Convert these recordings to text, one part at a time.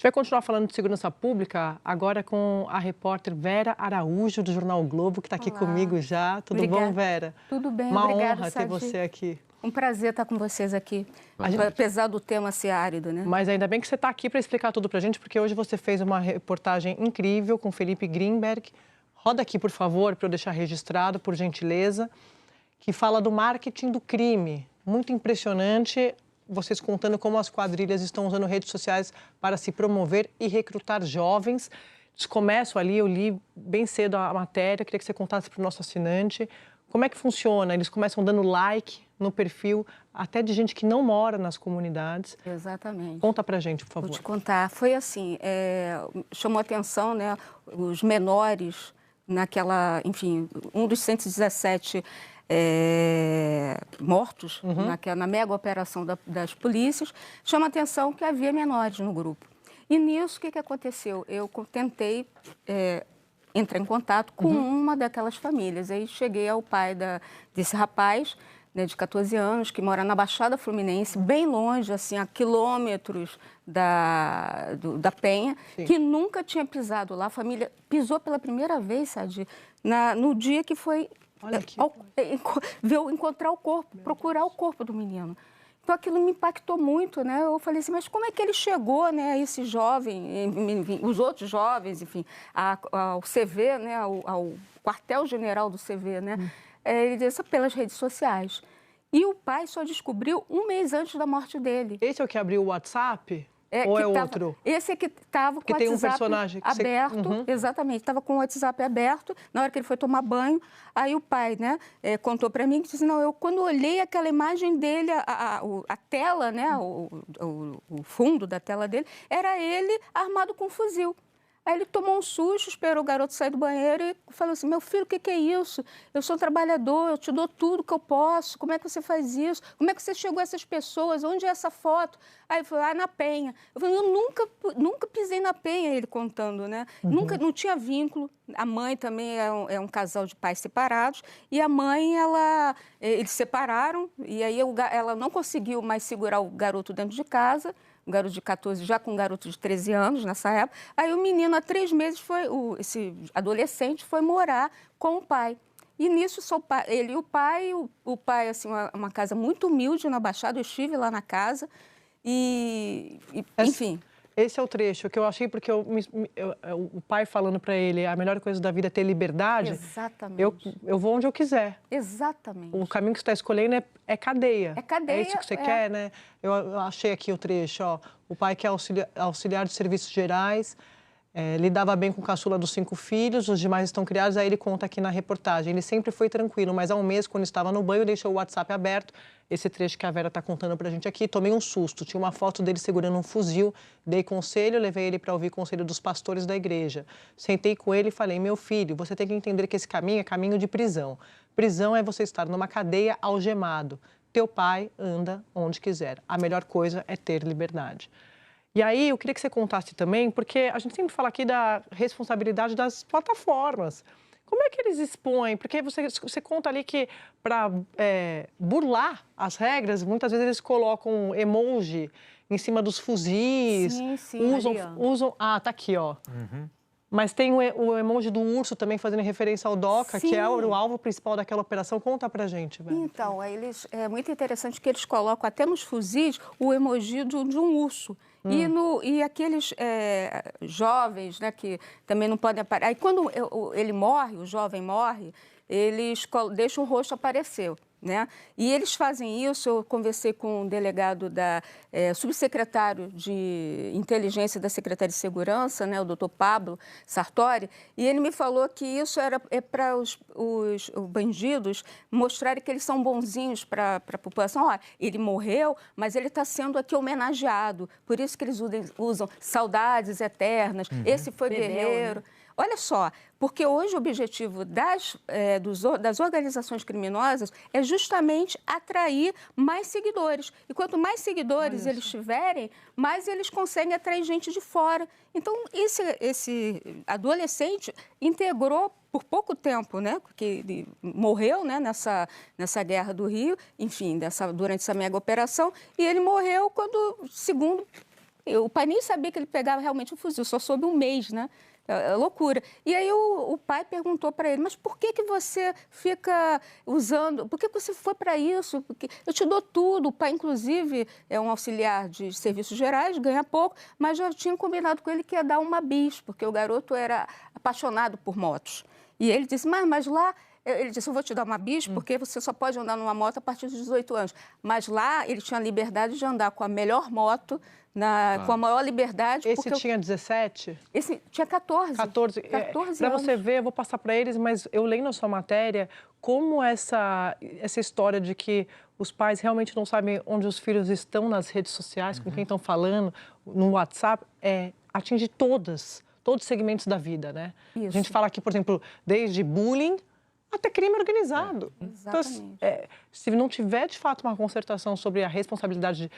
gente vai continuar falando de segurança pública agora com a repórter Vera Araújo, do Jornal o Globo, que está aqui Olá. comigo já. Tudo Obrigada. bom, Vera? Tudo bem, Uma obrigada, honra ter Sadi. você aqui. Um prazer estar com vocês aqui, apesar do tema ser árido, né? Mas ainda bem que você está aqui para explicar tudo para a gente, porque hoje você fez uma reportagem incrível com Felipe Grinberg. Roda aqui, por favor, para eu deixar registrado, por gentileza, que fala do marketing do crime. Muito impressionante, vocês contando como as quadrilhas estão usando redes sociais para se promover e recrutar jovens. Eles começam ali, eu li bem cedo a matéria, queria que você contasse para o nosso assinante. Como é que funciona? Eles começam dando like no perfil, até de gente que não mora nas comunidades. Exatamente. Conta pra gente, por favor. Vou te contar. Foi assim, chamou atenção, né, os menores naquela, enfim, um dos 117 mortos na mega operação das polícias, chama atenção que havia menores no grupo. E nisso, o que aconteceu? Eu tentei entrar em contato com uma daquelas famílias. Aí cheguei ao pai desse rapaz, né, de 14 anos, que mora na Baixada Fluminense, bem longe, assim, a quilômetros da Penha, Sim. que nunca tinha pisado lá. A família pisou pela primeira vez, Sadi, no dia que foi encontrar o corpo, procurar o corpo do menino. Então, aquilo me impactou muito, né? Eu falei assim, mas como é que ele chegou, né, a esse jovem, enfim, os outros jovens, enfim, ao CV, né, ao quartel-general do CV, né? Ele disse pelas redes sociais. E o pai só descobriu um mês antes da morte dele. Esse é o que abriu o WhatsApp? Ou é outro? Esse é que estava com o tem um WhatsApp personagem que aberto, exatamente, estava com o WhatsApp aberto, na hora que ele foi tomar banho, aí o pai, né, contou para mim, que disse, não, eu quando olhei aquela imagem dele, a tela, né, o fundo da tela dele, era ele armado com um fuzil. Aí ele tomou um susto, esperou o garoto sair do banheiro e falou assim, meu filho, o que é isso? Eu sou um trabalhador, eu te dou tudo que eu posso, como é que você faz isso? Como é que você chegou a essas pessoas? Onde é essa foto? Aí ele falou, na Penha. Eu falei, eu nunca pisei na Penha, ele contando, né? Nunca, não tinha vínculo. A mãe também é um casal de pais separados e a mãe, eles separaram e aí ela não conseguiu mais segurar o garoto dentro de casa, um garoto de 14, já com um garoto de 13 anos nessa época. Aí o menino, há 3 meses, esse adolescente foi morar com o pai. E nisso, só ele e o pai, assim, uma casa muito humilde na Baixada, eu estive lá na casa enfim. Esse é o trecho que eu achei, porque o pai falando para ele, a melhor coisa da vida é ter liberdade. Exatamente. Eu vou onde eu quiser. Exatamente. O caminho que você está escolhendo é cadeia. É cadeia. É isso que você quer, né? Eu achei aqui o trecho, ó. O pai que é auxiliar de serviços gerais, lidava bem com o caçula dos 5 filhos, os demais estão criados. Aí ele conta aqui na reportagem, ele sempre foi tranquilo, mas há um mês, quando estava no banho, deixou o WhatsApp aberto. Esse trecho que a Vera está contando pra gente aqui, tomei um susto. Tinha uma foto dele segurando um fuzil, dei conselho, levei ele para ouvir conselho dos pastores da igreja. Sentei com ele e falei, meu filho, você tem que entender que esse caminho é caminho de prisão. Prisão é você estar numa cadeia algemado. Teu pai anda onde quiser. A melhor coisa é ter liberdade. E aí, eu queria que você contasse também, porque a gente sempre fala aqui da responsabilidade das plataformas. Como é que eles expõem? Porque você conta ali que para burlar as regras, muitas vezes eles colocam emoji em cima dos fuzis. Sim, usam. Ah, tá aqui, ó. Mas tem o emoji do urso também fazendo referência ao DOCA, Sim. que é o alvo principal daquela operação. Conta pra gente, velho. Então, é muito interessante que eles colocam até nos fuzis o emoji de um urso. E aqueles jovens, né, que também não podem aparecer. Aí quando ele morre, o jovem morre, eles deixam o rosto aparecer. Né? E eles fazem isso, eu conversei com um delegado subsecretário de inteligência da Secretaria de Segurança, né, o doutor Pablo Sartori, e ele me falou que isso é para os bandidos mostrarem que eles são bonzinhos para a população. Olha, ele morreu, mas ele está sendo aqui homenageado, por isso que eles usam saudades eternas, esse foi guerreiro. Olha só, porque hoje o objetivo das organizações criminosas é justamente atrair mais seguidores. E quanto mais seguidores eles tiverem, mais eles conseguem atrair gente de fora. Então, esse adolescente integrou por pouco tempo, né, porque ele morreu, né, nessa guerra do Rio, enfim, durante essa mega operação, e ele morreu quando, segundo O pai nem sabia que ele pegava realmente um fuzil, só soube um mês, né? É loucura. E aí o pai perguntou para ele, mas por que você fica usando, por que você foi para isso? Porque eu te dou tudo. O pai, inclusive, é um auxiliar de serviços gerais, ganha pouco, mas já tinha combinado com ele que ia dar uma bis, porque o garoto era apaixonado por motos. E ele disse, mas lá... Ele disse, eu vou te dar uma bis, porque você só pode andar numa moto a partir dos 18 anos. Mas lá ele tinha a liberdade de andar com a melhor moto, com a maior liberdade. Esse tinha 17? Esse tinha 14. 14 anos. Para você ver, eu vou passar para eles, mas eu lendo a sua matéria, como essa história de que os pais realmente não sabem onde os filhos estão nas redes sociais, com quem estão falando, no WhatsApp, atinge todos os segmentos da vida, né? Isso. A gente fala aqui, por exemplo, desde bullying até crime organizado. Então, se não tiver, de fato, uma concertação sobre a responsabilidade de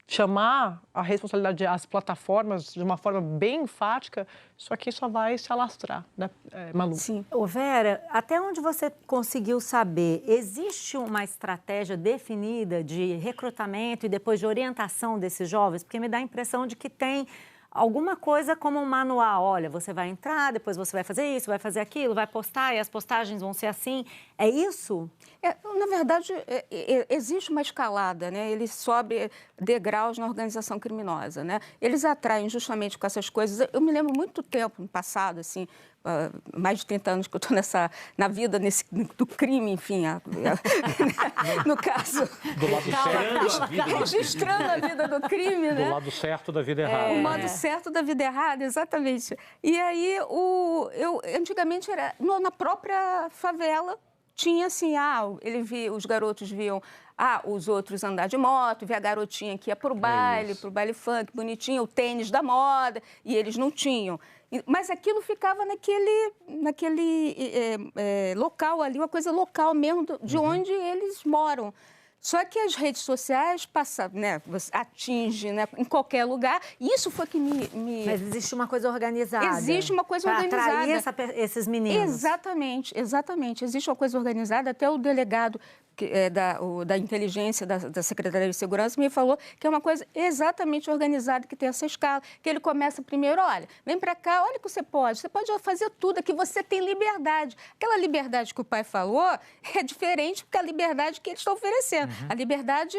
chamar a responsabilidade das plataformas de uma forma bem enfática, isso aqui só vai se alastrar, né, Malu? Sim. Ô Vera, até onde você conseguiu saber, existe uma estratégia definida de recrutamento e depois de orientação desses jovens? Porque me dá a impressão de que tem alguma coisa como um manual. Olha, você vai entrar, depois você vai fazer isso, vai fazer aquilo, vai postar e as postagens vão ser assim. É isso? Na verdade, existe uma escalada, né? Ele sobe degraus na organização criminosa, né? Eles atraem justamente com essas coisas. Eu me lembro muito tempo no passado, assim, mais de 30 anos que eu estou na vida do crime, enfim, no caso... Do lado certo. Registrando a vida do crime, né? Do lado certo da vida errada. O modo certo da vida errada, exatamente. E aí, antigamente, era na própria favela, tinha assim, os garotos viam os outros andar de moto, via a garotinha que ia pro baile funk, bonitinha, o tênis da moda, e eles não tinham. Mas aquilo ficava naquele local ali, uma coisa local mesmo, de onde eles moram. Só que as redes sociais passam, né, atingem, né, em qualquer lugar. Isso foi que me... Mas existe uma coisa organizada. Existe uma coisa organizada. Para atrair esses meninos. Exatamente. Existe uma coisa organizada. Até o delegado da inteligência da Secretaria de Segurança me falou que é uma coisa exatamente organizada, que tem essa escala, que ele começa primeiro, olha, vem para cá, olha o que você pode fazer tudo, aqui você tem liberdade. Aquela liberdade que o pai falou é diferente da liberdade que eles estão oferecendo. A liberdade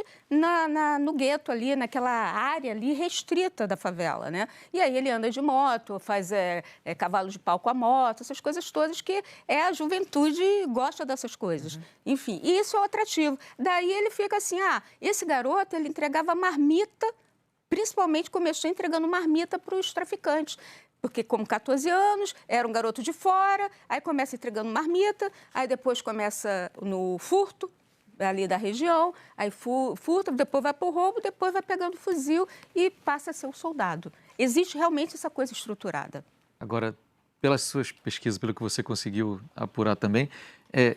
no gueto ali, naquela área ali restrita da favela, né? E aí ele anda de moto, faz cavalo de pau com a moto, essas coisas todas que a juventude gosta dessas coisas. Enfim, e isso é atrativo. Daí ele fica assim, esse garoto, ele entregava marmita, principalmente começou entregando marmita para os traficantes. Porque com 14 anos, era um garoto de fora, aí começa entregando marmita, aí depois começa no furto, ali da região, aí furta, depois vai para o roubo, depois vai pegando fuzil e passa a ser um soldado. Existe realmente essa coisa estruturada. Agora, pelas suas pesquisas, pelo que você conseguiu apurar também,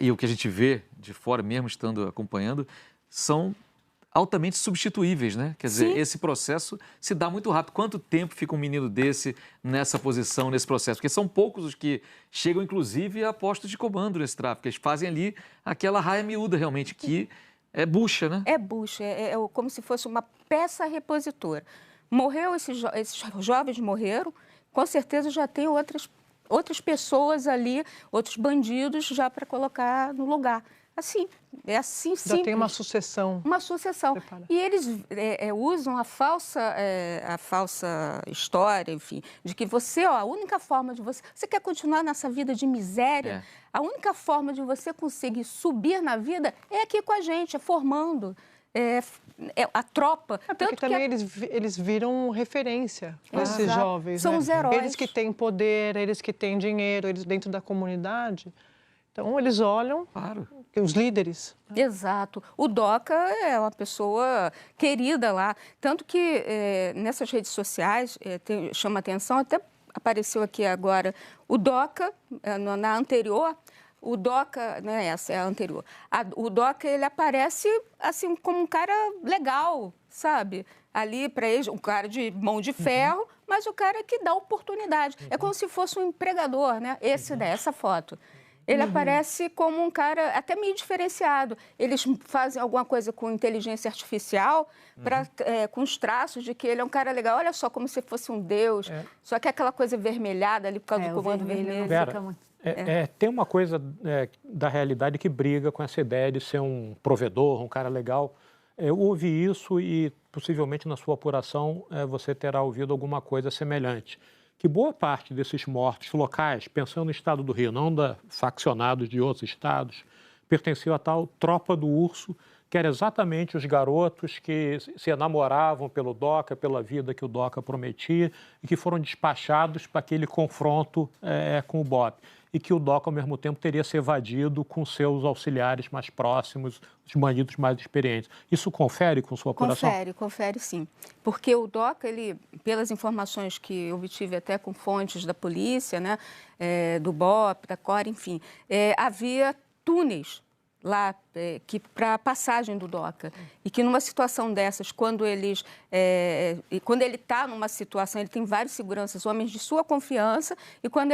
e o que a gente vê de fora, mesmo estando acompanhando, são altamente substituíveis, né? Quer dizer, esse processo se dá muito rápido. Quanto tempo fica um menino desse nessa posição, nesse processo? Porque são poucos os que chegam, inclusive, a postos de comando nesse tráfico. Eles fazem ali aquela raia miúda, realmente, que é bucha, né? É bucha, é como se fosse uma peça repositora. Morreu, esses jovens morreram, com certeza já tem outras pessoas ali, outros bandidos já para colocar no lugar. Assim, é assim simples. Já tem uma sucessão. Uma sucessão. Prepara. E eles usam a falsa história, enfim, de que você, a única forma de você quer continuar nessa vida de miséria, a única forma de você conseguir subir na vida é aqui com a gente, formando. A tropa. Porque também eles viram referência para esses jovens. São os heróis. Eles que têm poder, eles que têm dinheiro, eles dentro da comunidade. Então, eles olham os líderes. Exato. O Doca é uma pessoa querida lá. Tanto que nessas redes sociais chama atenção, até apareceu aqui agora, o Doca, na anterior... O Doca, né, essa é a anterior, o Doca, ele aparece assim como um cara legal, sabe? Ali para ele, um cara de mão de ferro, mas o cara que dá oportunidade. É como se fosse um empregador, né? Essa foto. Ele aparece como um cara até meio diferenciado. Eles fazem alguma coisa com inteligência artificial, com os traços de que ele é um cara legal. Olha só, como se fosse um deus. Só que aquela coisa vermelhada ali por causa do comando vermelho. Vera, tem uma coisa da realidade que briga com essa ideia de ser um provedor, um cara legal. Eu ouvi isso e possivelmente na sua apuração você terá ouvido alguma coisa semelhante. Que boa parte desses mortos locais, pensando no estado do Rio, não da faccionados de outros estados, pertenciam à tal tropa do urso, que era exatamente os garotos que se enamoravam pelo Doca, pela vida que o Doca prometia, e que foram despachados para aquele confronto com o Bob. E que o Doca, ao mesmo tempo, teria se evadido com seus auxiliares mais próximos, os bandidos mais experientes. Isso confere com sua apuração? Confere sim. Porque o Doca, ele, pelas informações que eu obtive até com fontes da polícia, né, do BOP, da COR, enfim, havia túneis lá para a passagem do Doca. E que numa situação dessas, quando ele está numa situação, ele tem vários seguranças, homens de sua confiança, e quando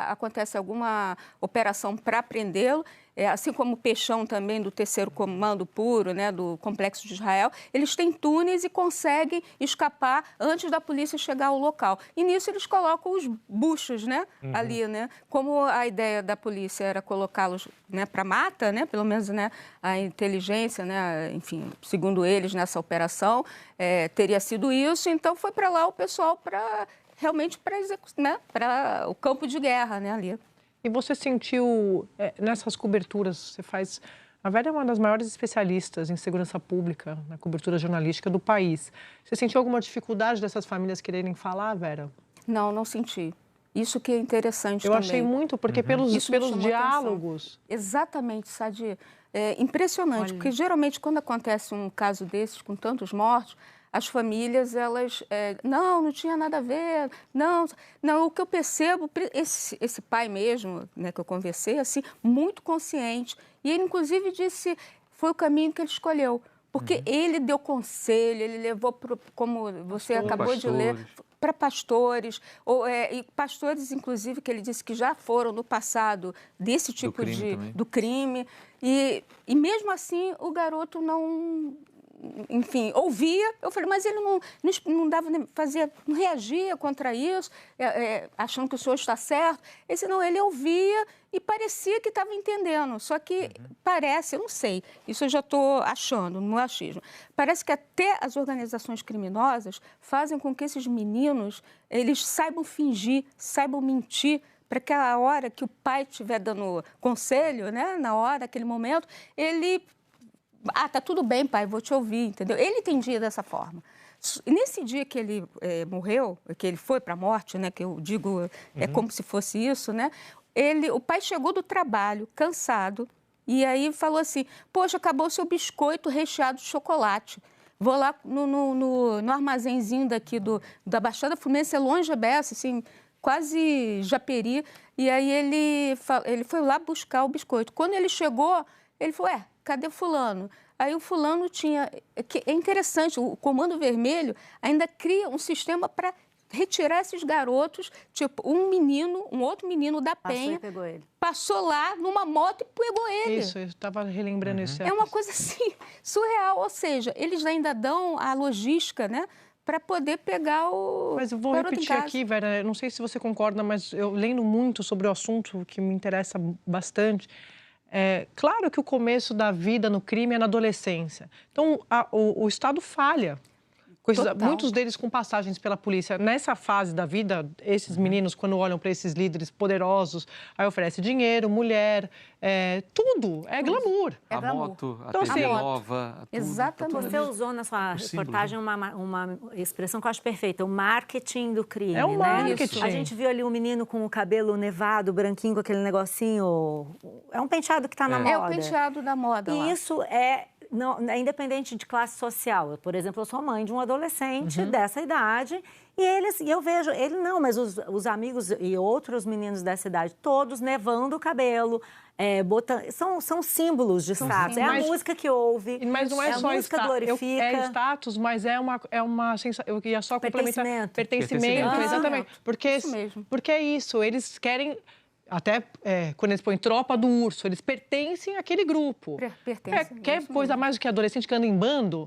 acontece alguma operação para prendê-lo, assim como o Peixão também, do 3º Comando Puro, né, do Complexo de Israel, eles têm túneis e conseguem escapar antes da polícia chegar ao local. E nisso eles colocam os buchos, né, ali, né? Como a ideia da polícia era colocá-los, né, para mata, né, pelo menos, né, a inteligência, né, enfim, segundo eles nessa operação, teria sido isso. Então foi para lá o pessoal realmente para o campo de guerra, né, ali. E você sentiu, nessas coberturas, você faz... A Vera é uma das maiores especialistas em segurança pública, na cobertura jornalística do país. Você sentiu alguma dificuldade dessas famílias quererem falar, Vera? Não senti. Isso que é interessante Eu também. achei muito, porque pelos diálogos... Exatamente, Sadi. É impressionante, porque geralmente quando acontece um caso desses, com tantos mortos, as famílias, elas, não tinha nada a ver, não, o que eu percebo, esse pai mesmo, né, que eu conversei, assim, muito consciente, e ele, inclusive, disse, foi o caminho que ele escolheu, porque ele deu conselho, ele levou, como você acabou de ler, para pastores, e pastores, inclusive, que ele disse que já foram no passado desse tipo do crime, e mesmo assim o garoto não... Enfim, ouvia, eu falei, mas ele não dava, não reagia contra isso, achando que o senhor está certo. Ele ouvia e parecia que estava entendendo, só que parece, eu não sei, isso eu já estou achando, no achismo, parece que até as organizações criminosas fazem com que esses meninos, eles saibam fingir, saibam mentir, para que a hora que o pai estiver dando conselho, né, na hora, naquele momento, ele... tá tudo bem, pai, vou te ouvir, entendeu? Ele entendia dessa forma. Nesse dia que ele morreu, que ele foi para a morte, né, que eu digo, é como se fosse isso, né? O pai chegou do trabalho, cansado, e aí falou assim, poxa, acabou o seu biscoito recheado de chocolate. Vou lá no armazenzinho daqui da Baixada Fluminense, é longe a beça, assim, quase Japeri, e aí ele foi lá buscar o biscoito. Quando ele chegou, ele falou, cadê fulano? Aí o fulano tinha... É interessante, o Comando Vermelho ainda cria um sistema para retirar esses garotos, tipo, um outro menino da Penha, pegou ele. Passou lá numa moto e pegou ele. Isso, eu estava relembrando isso. É uma coisa assim, surreal, ou seja, eles ainda dão a logística, né, para poder pegar o Mas eu vou repetir aqui, Vera, eu não sei se você concorda, mas eu lendo muito sobre o assunto, que me interessa bastante. Claro que o começo da vida no crime é na adolescência. Então, o Estado falha. Muitos deles com passagens pela polícia. Nessa fase da vida, esses meninos, quando olham para esses líderes poderosos, aí oferece dinheiro, mulher, tudo. É glamour. A moto, a então, TV assim, nova. Exatamente. Você usou na sua reportagem uma expressão que eu acho perfeita, o marketing do crime. É o marketing. Né? A gente viu ali um menino com o cabelo nevado, branquinho, com aquele negocinho. É um penteado que está na moda. É o penteado da moda. E isso é independente de classe social. Por exemplo, eu sou mãe de um adolescente dessa idade e eu vejo, mas os amigos e outros meninos dessa idade, todos nevando o cabelo, são símbolos de status. É a música que ouve, mas não é a só música glorifica. É status, mas é uma sensação. Eu ia só complementar. Pertencimento, exatamente. Isso mesmo. Porque é isso, eles querem... Até quando eles põem tropa do urso, eles pertencem àquele grupo. Pertencem. Quer coisa mais do que adolescente que anda em bando?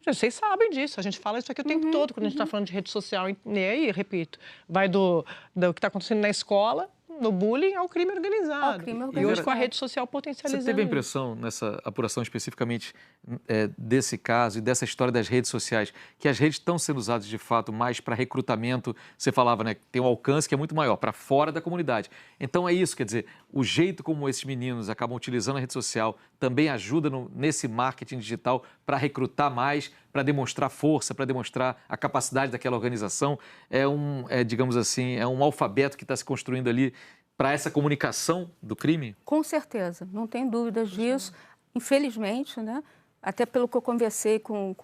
Vocês sabem disso, a gente fala isso aqui o tempo todo, quando a gente está falando de rede social. E aí, repito, vai do que está acontecendo na escola, no bullying, ao crime organizado. E hoje com a rede social potencializando. Você teve a impressão, nessa apuração especificamente desse caso e dessa história das redes sociais, que as redes estão sendo usadas de fato mais para recrutamento? Você falava, né, que tem um alcance que é muito maior, para fora da comunidade. Então é isso, quer dizer, o jeito como esses meninos acabam utilizando a rede social também ajuda nesse marketing digital para recrutar mais, para demonstrar força, para demonstrar a capacidade daquela organização. Digamos assim, é um alfabeto que está se construindo ali para essa comunicação do crime? Com certeza, não tem dúvidas disso. Infelizmente, né? Até pelo que eu conversei com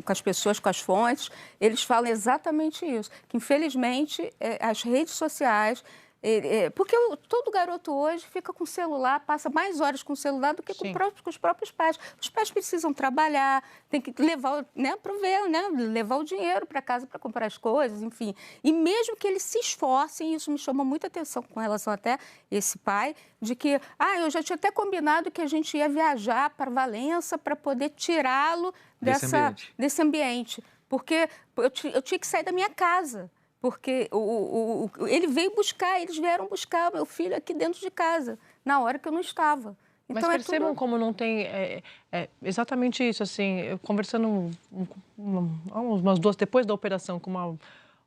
as pessoas, com as fontes, eles falam exatamente isso, que infelizmente as redes sociais... Porque todo garoto hoje fica com o celular, passa mais horas com o celular do que com os próprios pais. Os pais precisam trabalhar, tem que levar, né, prover, né, levar o dinheiro para casa para comprar as coisas, enfim. E mesmo que eles se esforcem, isso me chamou muita atenção com relação até esse pai, de que, eu já tinha até combinado que a gente ia viajar para Valença para poder tirá-lo desse ambiente. Porque eu tinha que sair da minha casa. Porque ele veio buscar, eles vieram buscar o meu filho aqui dentro de casa, na hora que eu não estava. Então, mas percebam como não tem... exatamente isso, assim, eu conversando umas duas depois da operação com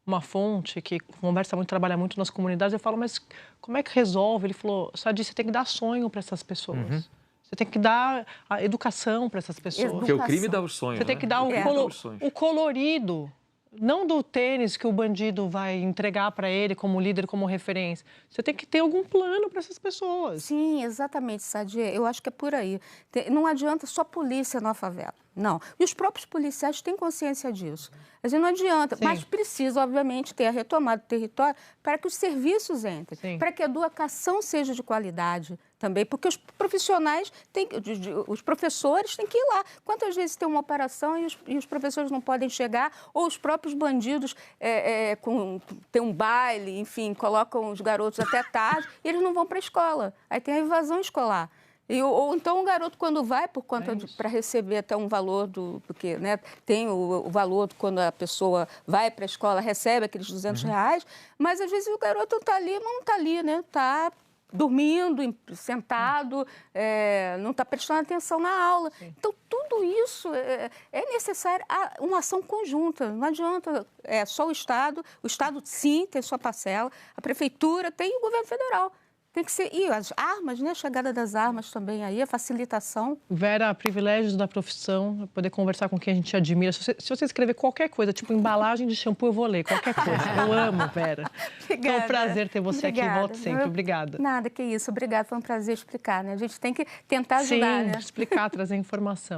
uma fonte que conversa muito, trabalha muito nas comunidades, eu falo, mas como é que resolve? Ele falou, Sadi, você tem que dar sonho para essas pessoas. Você tem que dar a educação para essas pessoas. Porque o crime dá os sonhos, Você tem que dar o colorido. Não do tênis que o bandido vai entregar para ele como líder, como referência. Você tem que ter algum plano para essas pessoas. Sim, exatamente, Sadia. Eu acho que é por aí. Não adianta só polícia na favela. Não. E os próprios policiais têm consciência disso. Quer dizer, não adianta. Sim. Mas precisa, obviamente, ter a retomada do território para que os serviços entrem, para que a educação seja de qualidade também, porque os profissionais, os professores têm que ir lá. Quantas vezes tem uma operação e os professores não podem chegar, ou os próprios bandidos tem um baile, enfim, colocam os garotos até tarde e eles não vão para a escola. Aí tem a evasão escolar. Ou então o garoto, quando vai, por conta para receber até um valor porque, né, tem o valor quando a pessoa vai para a escola, recebe aqueles R$200, mas às vezes o garoto está ali, mas não está ali, né? Está dormindo, sentado, não está prestando atenção na aula. Sim. Então, tudo isso é necessário uma ação conjunta. Não adianta só o Estado sim tem sua parcela, a Prefeitura tem e o Governo Federal. Tem que ser. E as armas, né? A chegada das armas também aí, a facilitação. Vera, privilégios da profissão, poder conversar com quem a gente admira. Se você escrever qualquer coisa, tipo embalagem de shampoo, eu vou ler, qualquer coisa. Eu amo, Vera. Obrigada. Foi um prazer ter você aqui, volto sempre. Obrigada. Nada, que isso. Obrigada, foi um prazer explicar, né? A gente tem que tentar ajudar, Sim, né? explicar, trazer informação.